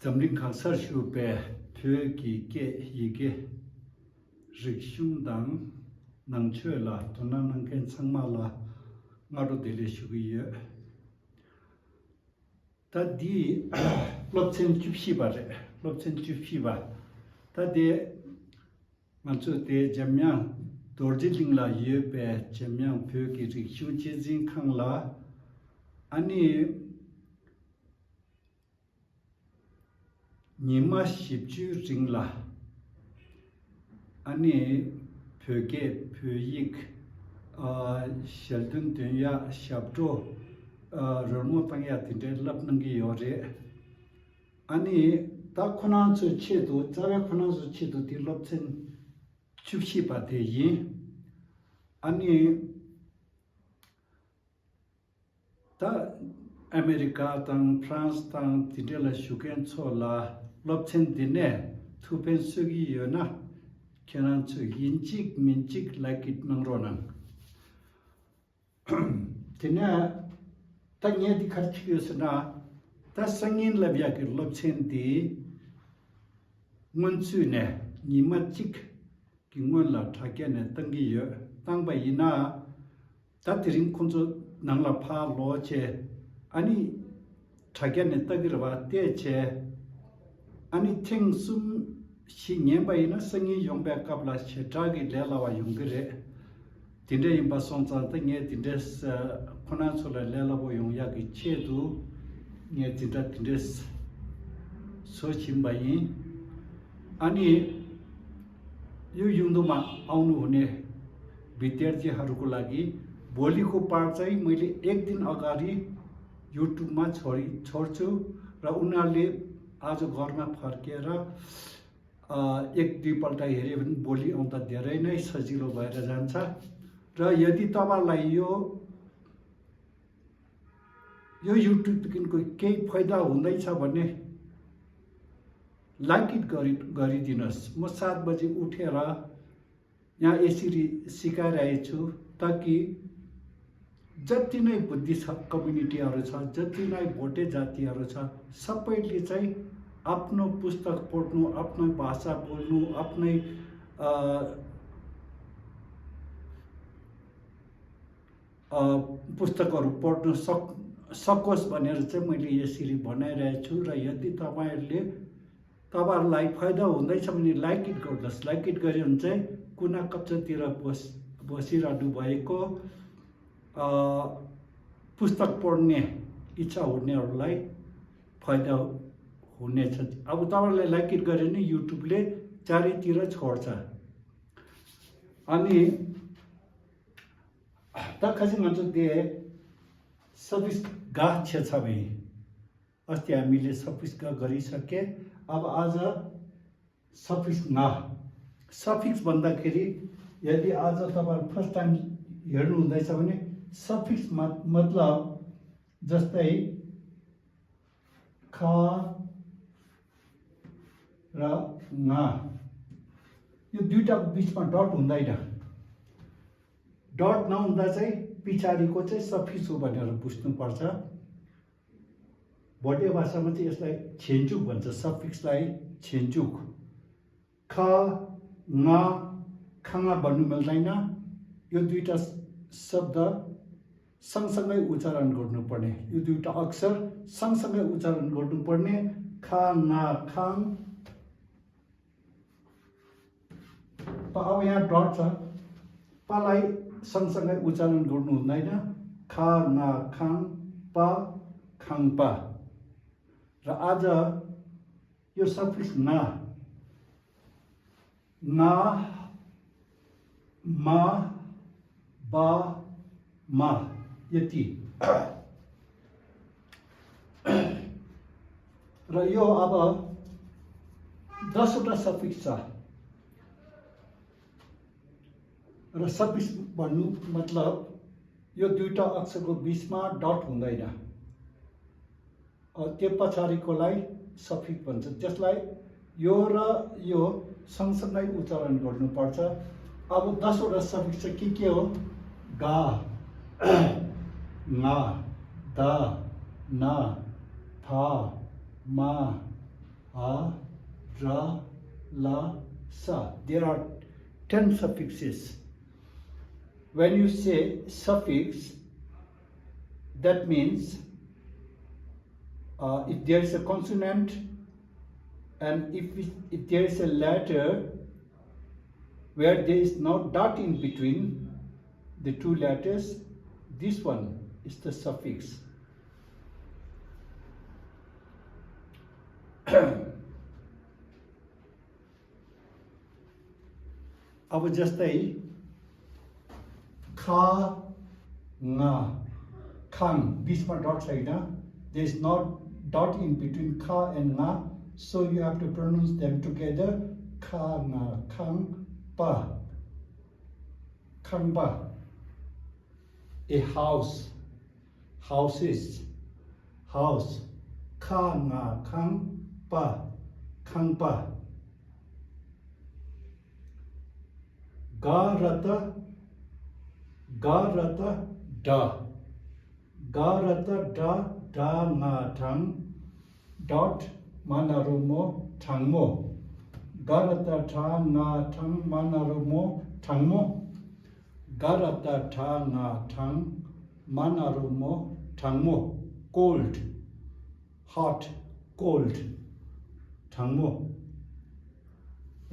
Zamling Khangsar Shupe Pyo Ki Ke Yige Rikshung Dang Nang Chue La Tuna Nang Ken Sangma La Ngaro Dele Shugiye Ta Di Lopchen Chupshi Ba Re Lopchen Chupshi Ba Ta De Nganchu De Jamyang Dorjiling La Ye Pe Jamyang Pyo Ki Rikshung Chezing Khang La Ani Nima Shibju Ringla Ani Pyoge Pyoyik Sheldon Dunya Shabdo Rormo Tangya Tinte Lapnangi Yore Ani Ta Khunansu Chedu, Zawe Khunansu Chedu Di Lopchen Chupshi Pate Yi Ani Ta America Tang France Tang Tinte La Shuken Chola Lopchen Dine Tupen Sugi Yona Kenan Chu Yinchik Minchik like it Nangronan Dine Tanya di Karchiusana Ta Sangin Labiak Lopchen Di Munsu Ne Nimachik Kingun La Takene Tangi Yo Tangba Yina Tatirin Kunzo Nangla Pa Loche Ani Takene Tagirwa Teche Ani ting sum shi nyemba ina sangi yongba kapla che dragi lelawa yongire tinde imba sonza ta nge tinde khona sola lelawa yongya gi chedu nge tinde so chimba yi ani यो युन्दुमा आउनु हुने विद्यार्थी हरूको लागि भोलिको पाठ चाहिँ मैले एक दिन अगाडि युट्युबमा छोड्छु र उनीहरूले आज घरमा फर्केर एक दुई पल्ट हेर्यो भने भोलि आउँदा धेरै नै सजिलो भएर जान्छ र यदि तपाईलाई यो युट्युबदेखिको केही फाइदा हुँदैछ भने लाइक इट गरिदिनुस् म 7 बजे उठेर यहाँ यसरी सिकाइरहेको छु ताकि जति नै बुद्धिस्ट कम्युनिटीहरु छ जति नै भोटे जातिहरु छ सबैले चाहिँ आफ्नो पुस्तक पढ्नु आफ्नो भाषा बोल्नु आफ्नै पुस्तकहरु पढ्न सकोस् भनेर चाहिँ मैले यसरी भनाइरहेको छु र यदि तपाईहरुलाई फाइदा हुँदैछ भने लाइक इट गर्नुस् लाइक इट गर्यो भने चाहिँ कुना कक्षातिर बसिरहनु भएको पुस्तक पढ्ने इच्छा हुनेहरुलाई फाइदा हुनेछ अब तपाईहरुले लाइक इट गरे नि युट्युबले चारैतिर छोड्छ अनि तखसी मान्छे दे सबिस गा छेछबे अस्ति हामीले सफिक्स गा गरिसके अब आज सफिक्स ना सफिक्स भन्दाखेरि यदि आज तपाईहरु फर्स्ट टाइम हेर्नु हुँदैछ भने सफिक्स मतलब जस्तै ख र ना यो दुईटा बीचमा डट हुँदैन डट नहुँदा चाहिँ पछाडीको चाहिँ सफिक्स हो भनेर बुझ्नु पर्छ भोटे भाषामा चाहिँ यसलाई छेन्चुक भन्छ सफिक्सलाई छेन्चुक ख न खङा भन्नु मिल्दैन यो दुईटा शब्द सँगसँगै उच्चारण गर्नुपर्ने यो दुईटा अक्षर सँगसँगै उच्चारण गर्नुपर्ने ख न खङ अब यहाँ डट छ पलाई सँगसँगै उच्चारण गर्नु हुँदैन ख न खङ प खङ प र आज यो सफिक्स न म ब म यति र यो अब 10 वटा सफिक्स छ र सफिक्स भन्नु मतलब यो दुईटा अक्षरको बीचमा डट हुँदैन त्यो पछाडीकोलाई सफिक्स भन्छ त्यसलाई यो र यो सँगसँगै उच्चारण गर्नुपर्छ अब 10 वटा सफिक्स के हो गा ङ द न थ म a, ra, la, sa. There are 10 suffixes. When you say suffix, that means if there is a consonant and if there is a letter where there is no dot in between the two letters, this one is the suffix. अब जस्तै खा nga khang, बीचमा dot छैन, there is no dot in between kha and nga, so you have to pronounce them together. Kha nga khang pa, khang pa. A house, houses, house. Kha nga khang pa, khang pa. Ga rata da, ga rata da, da nga thang, dot manarumo thangmo. Ga rata tha nga thang manarumo thangmo. Ga rata tha nga thang manarumo thangmo. Cold, hot, cold, thangmo.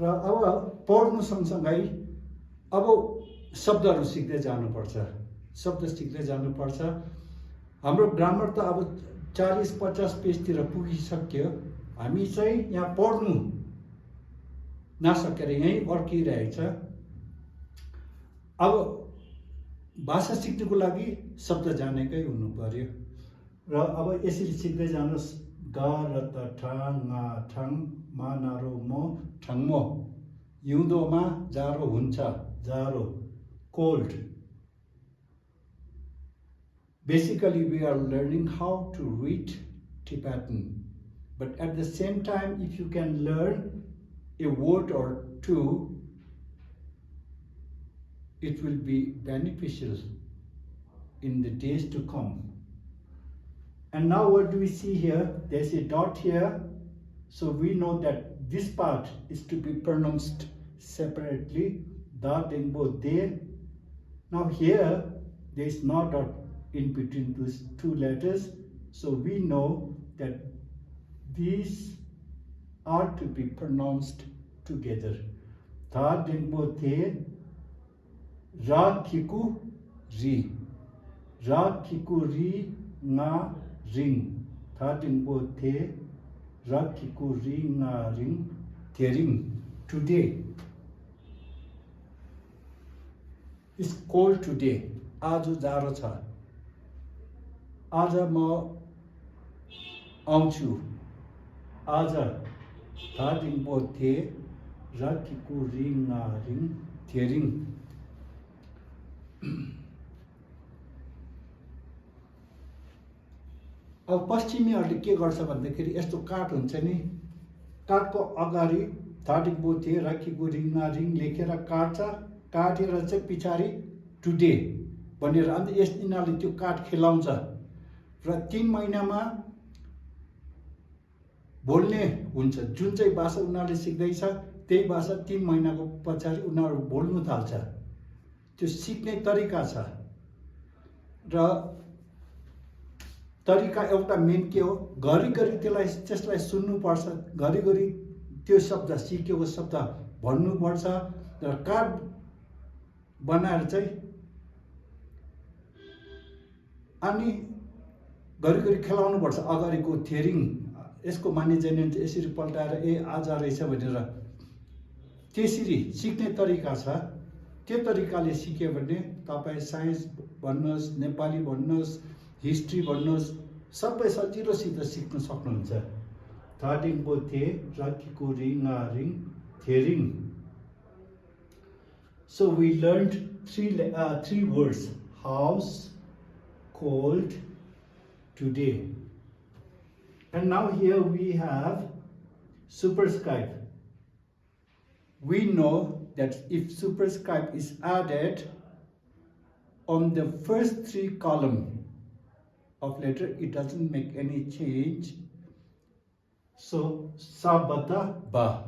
र अब पढ्नु सँगसँगै अब शब्दहरू सिक्दै जानुपर्छ, शब्द सिक्दै जानुपर्छ। हाम्रो ग्रामर त अब 40-50 पेजतिर पुगिसक्यो, हामी चाहिँ यहाँ पढ्नु नसकेर यहीँ अड्किरहेछ। अब भाषा सिक्नुको लागि शब्द जानेकै हुनु पर्यो र अब यसरी सिक्दै जानुहोस्। गा र त ठा nga ठङ मा नारो मो ठङमो। हिउँदोमा जाडो हुन्छ, जाडो, cold. Basically, we are learning how to read Tibetan, but at the same time, if you can learn a word or two, it will be beneficial in the days to come. And now what do we see here? There's a dot here, so we know that this part is to be pronounced separately. Da, dengbo, de. Now here, there is no dot in between those two letters, so we know that these are to be pronounced together. Da, dengbo, de. Ra, kiku, ri. Ra, kiku, ri, nga, ring. Da, dengbo, de. Ra, kiku, ri, nga, ring. Tering. Today. It's cold today. आज जाडो छ। आज म आउँछु। आज धादिङबो थे राखिको रिङा ring थेरिङ। अब पश्चिमीहरूले के गर्छ भन्दाखेरि यस्तो काठ हुन्छ नि, काठको अगाडि धादिङबो थे राखिको रिङा रिङ लेखेर काट्छ, काटेर चाहिँ पछाडि टुडे भनेर अन्त यिनीहरूले त्यो काठ खेलाउँछ र 3 महिनामा बोल्ने हुन्छ। जुन चाहिँ भाषा उनीहरूले सिक्दैछ त्यही भाषा 3 महिनाको पछाडि उनीहरू बोल्नु थाल्छ। त्यो सिक्ने तरिका छ र तरिका एउटा मेन के हो, घरिघरि त्यसलाई सुन्नुपर्छ, घरिघरि त्यो शब्द सिकेको शब्द भन्नुपर्छ र काठ बनाएर चाहिँ अनि घरिघरि खेलाउनुपर्छ। अगाडिको थेरिङ यसको माने जाने यसरी पल्टाएर ए आज रहेछ भनेर त्यसरी सिक्ने तरिका छ। त्यो तरिकाले सिक्यो भने तपाईँ साइन्स भन्नुहोस्, नेपाली भन्नुहोस्, हिस्ट्री भन्नुहोस्, सबै सजिलोसित सिक्न सक्नुहुन्छ। धादिङबो थे राखिको रिङा ring थेरिङ। So we learned three words: house, cold, today. And now here we have superscript. We know that if superscript is added on the first 3 columns of letter, it doesn't make any change. So sabata ba,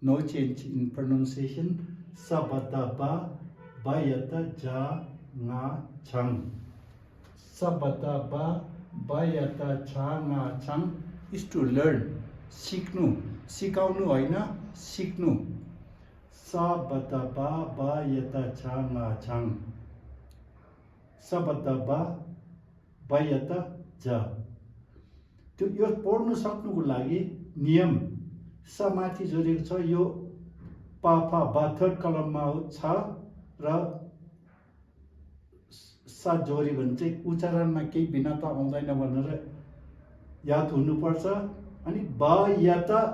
no change in pronunciation. Sabata ba, bayata ja nga chang. Sabata ba, bayata cha nga chang is to learn. Siknu, sikaunu hoina, siknu. Sabata ba, bayata cha nga chang. Sabata ba, bayata ja. त्यो यो पढ्न सक्नुको लागि नियम सा माथि जोडिएको छ यो पाफा बा थर्ड कलममा छ र सा जोड्यो भने चाहिँ उच्चारणमा केही भिन्नता आउँदैन भनेर याद हुनुपर्छ अनि बा या त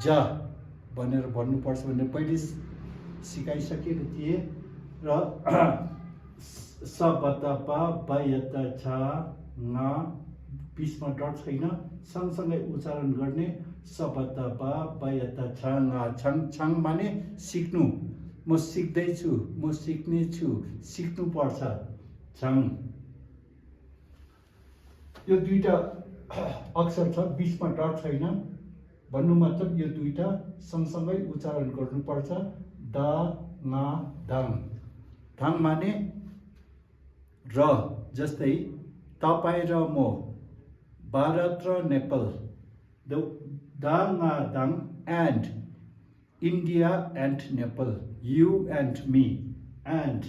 जा भनेर भन्नुपर्छ भनेर पहिले सिकाइसकेको थिएँ र सा बता बा या त छ ना बीचमा डट छैन सँगसँगै उच्चारण गर्ने सबता बा बायता छाङ छाङ छाङ माने सिक्नु म सिक्दैछु म सिक्ने छु सिक्नु पर्छ छाङ यो दुईटा अक्षर छ बीचमा डट छैन भन्नु मतलब यो दुईटा सँगसँगै उच्चारण गर्नुपर्छ द ना दाङ दाङ माने र जस्तै तपाईं र म Bharat ra Nepal, the Dang and India and Nepal, you and me, and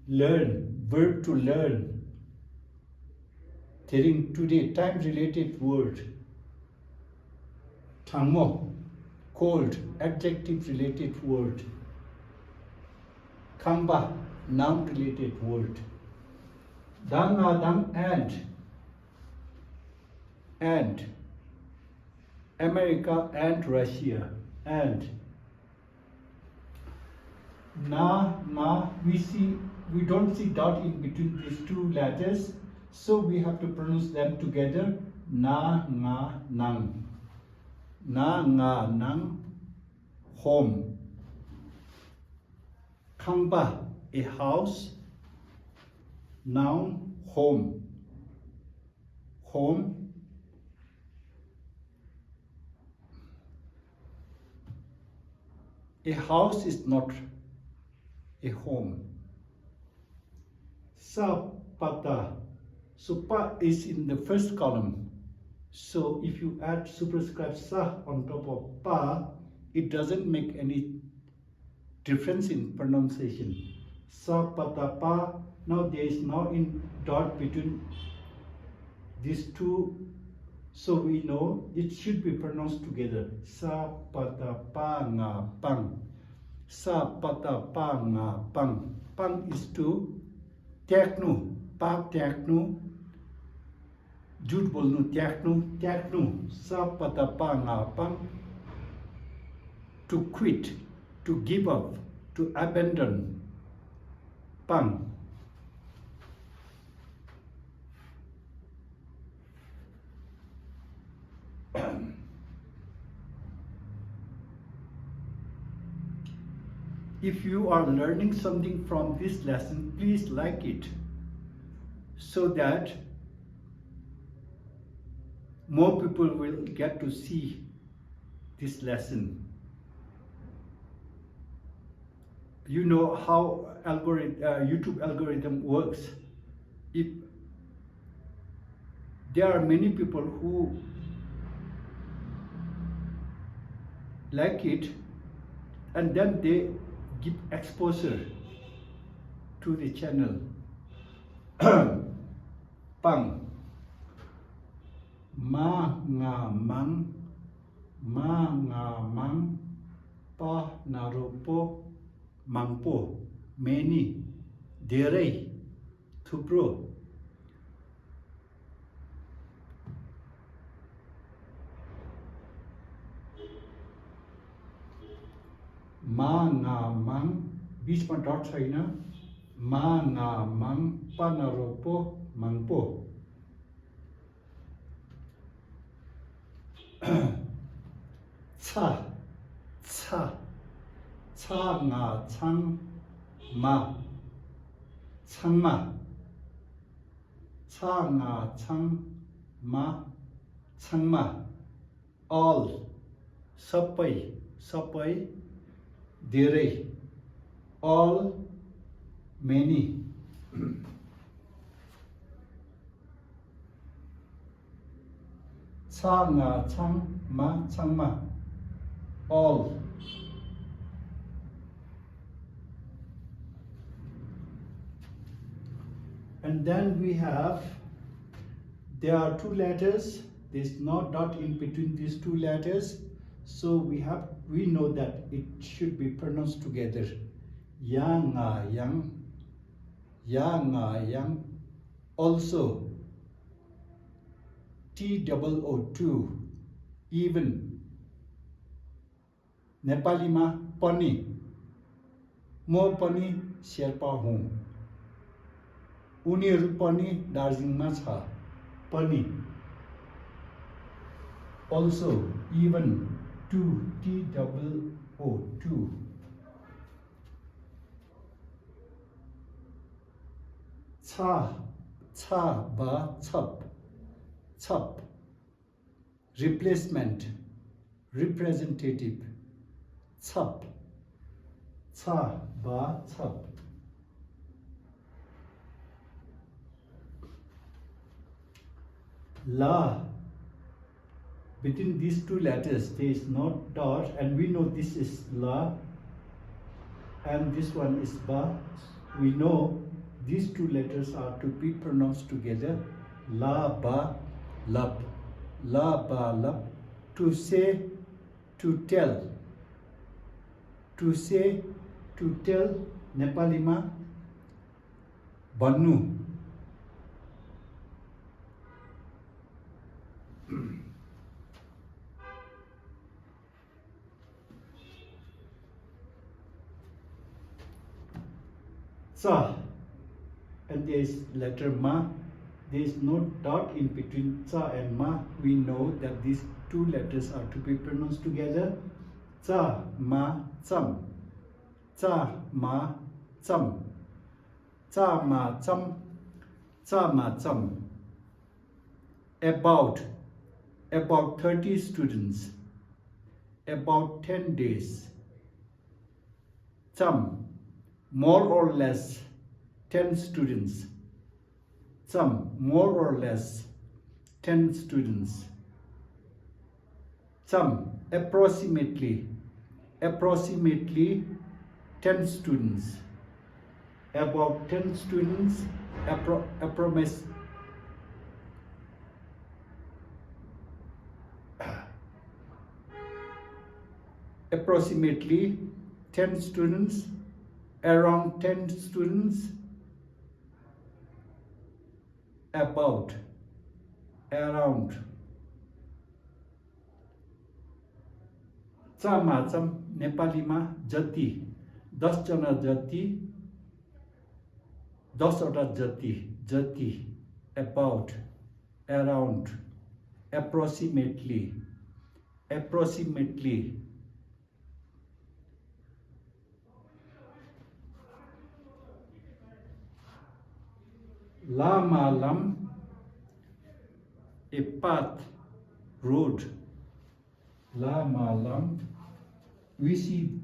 learn, verb to learn. Telling today, time related word. Thangmo, cold, adjective related word. Khamba, noun related word. Dang and America and Russia and we don't see dot in between these two letters, so we have to pronounce them together. Nang home. Khangba, a house. Noun, home. A house is not a home. Sapata. So pa is in the first column. So if you add superscript sa on top of pa, it doesn't make any difference in pronunciation. Sapata pa. Now there is now in dot between these two. So we know it should be pronounced together. Sa pata pa nga pang. Sa pata pa nga pang. Pang is to tyaknu. Pa tyaknu. Jut bolnu tyaknu. Sa pata pa nga pang. To quit, to give up, to abandon. Pang. If you are learning something from this lesson, please like it so that more people will get to see this lesson. You know how YouTube algorithm works. If there are many people who like it and then they give exposure to the channel. Pang. Ma nga mang. Pa naropo. Mangpo. Many. धेरै. Thupro. Ma nga mang बीचमा dot छैन मा nga mang pa naropo mangpo cha nga chang ma changma cha nga chang ma changma all sapai धेरै all many changa changma all and then we have there are two letters. There's no dot in between these two letters, so we know that it should be pronounced together. Yang, yang. Also, TOO2, even. Nepalima pani, mo pani Sherpa हुँ. उनीहरु पनि दार्जिलिङमा छ. Pani. Also, even two, TOO2. Cha, ba, chap. Replacement, representative. Chap. Cha, ba, chap. La. Between these two letters, there is no dot, and we know this is la, and this one is ba. We know these two letters are to be pronounced together. La ba lab, la ba lab. To say, to tell. To say, to tell. Nepalima भन्नु. Cha, and there is letter ma. There is no dot in between cha and ma. We know that these two letters are to be pronounced together. Cha ma cham. Cha ma cham. Cha ma cham. Cha ma cham. About 30 students. About 10 days. Cham. More or less 10 students. Some more or less 10 students. Some approximately 10 students. About 10 students. Approximately 10 students. Around 10 students. About, around. Chama cham नेपालीमा जति 10 जना जति 10 वटा जति about, around, approximately. Lama lam, a path, road. Lama lam. We see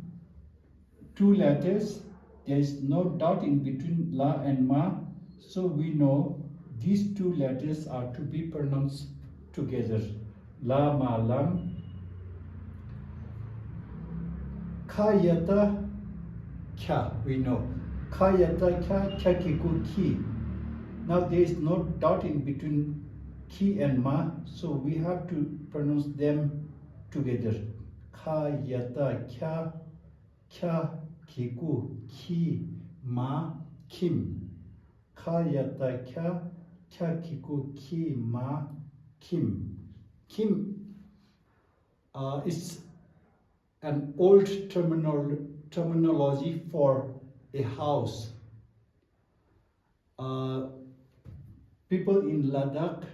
two letters. There is no dot in between la and ma, so we know these two letters are to be pronounced together. Lama lam. Khayata kya. We know khayata kya kiku ki. Now there is no dot in between ki and ma, so we have to pronounce them together. Kha yata kya kiku ki ma kim. Kha yata kya kiku ki ma kim. Kim is an old terminology for a house. People in Ladakh,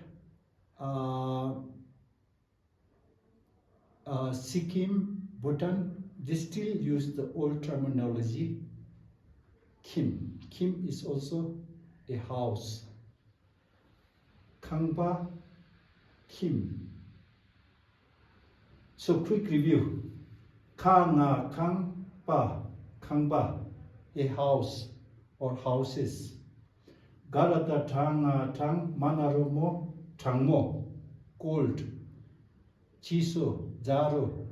Sikkim, Bhutan, they still use the old terminology. Kim. Kim is also a house. Khangpa, Kim. So quick review. Kanga Kangba, a house or houses. Garata Tang Manaromo Tangmo, gold. Chiso Jaro,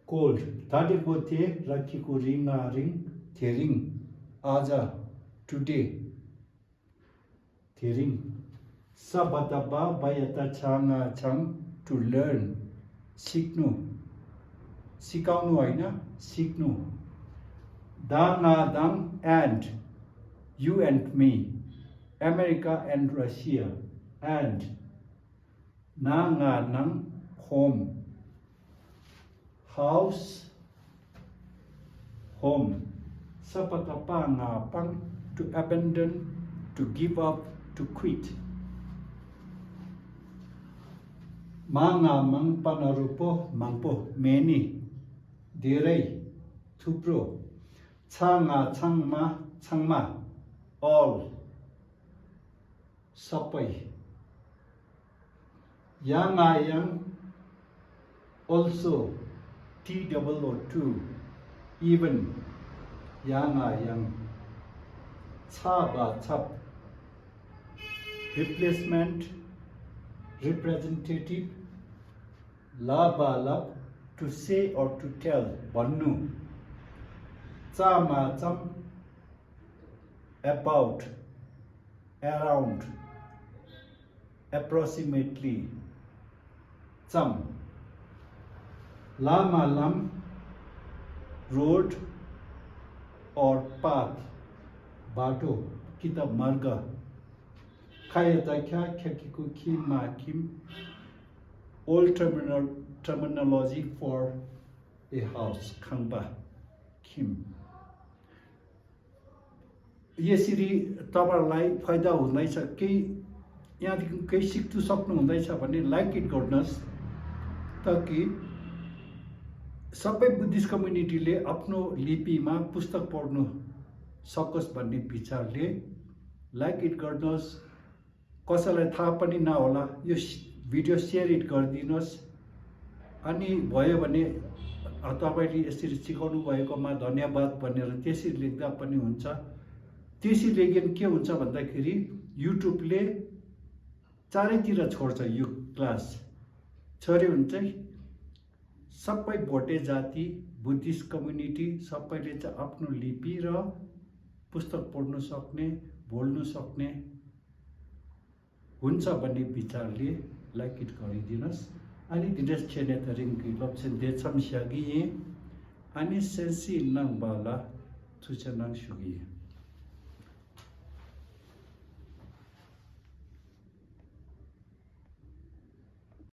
gold. Tadibote Rakiku ring, Tering, Aja, today. Tering. Sabataba Bayata Chang, to learn. Siknu. Sikaunu aina, Siknu. Dang, and. You and me. America and Russia. And. Nang, home. House, home. Sapatapa pang, to abandon, to give up, to quit. Mang panarupo, mangpo, many. Direi, thupro. Changma, all. Sapai. Yang, also. T-O-O-2, even. Yang. Chap. Replacement, representative. Lab, to say or to tell. Bannu. Cham, about. Around. Approximately. Cham. Lam, road or path. Bato, kita marga. Kayata kyakiku kim. Old terminology for a house. Kangba, kim. यसरी तपाईहरुलाई फाइदा हुँदैछ केही यहाँदेखि केही सिक्नु सक्नु हुँदैछ भने लाइक इट गर्नुस् ताकि सबै बुद्धिस्ट कम्युनिटीले आफ्नो लिपिमा पुस्तक पढ्नु सकोस् भन्ने विचारले लाइक इट गर्नुस् कसैलाई थाहा पनि नहोला यो भिडियो शेयर इट गरिदिनुस् अनि भयो भने तपाईले यसरी सिकाउनु भएकोमा धन्यवाद भनेर त्यसरी लेख्दा पनि हुन्छ त्यसरी लेख्न के हुन्छ भन्दाखेरि युट्युबले चारैतिर छोड्छ यो क्लास छोड्यो भने चाहिँ सबै भोटे जाति बुद्धिस्ट कम्युनिटी सबैले चाहिँ आफ्नो लिपि र पुस्तक पढ्न सक्ने बोल्न सक्ने हुन्छ भन्ने विचारले लाइक इट गरिदिनुस् अनि दिनेश छेनेतरिङ लप्सन देछम स्यागी अनि सेन्सी नङ बाला छुचनाङ सुगी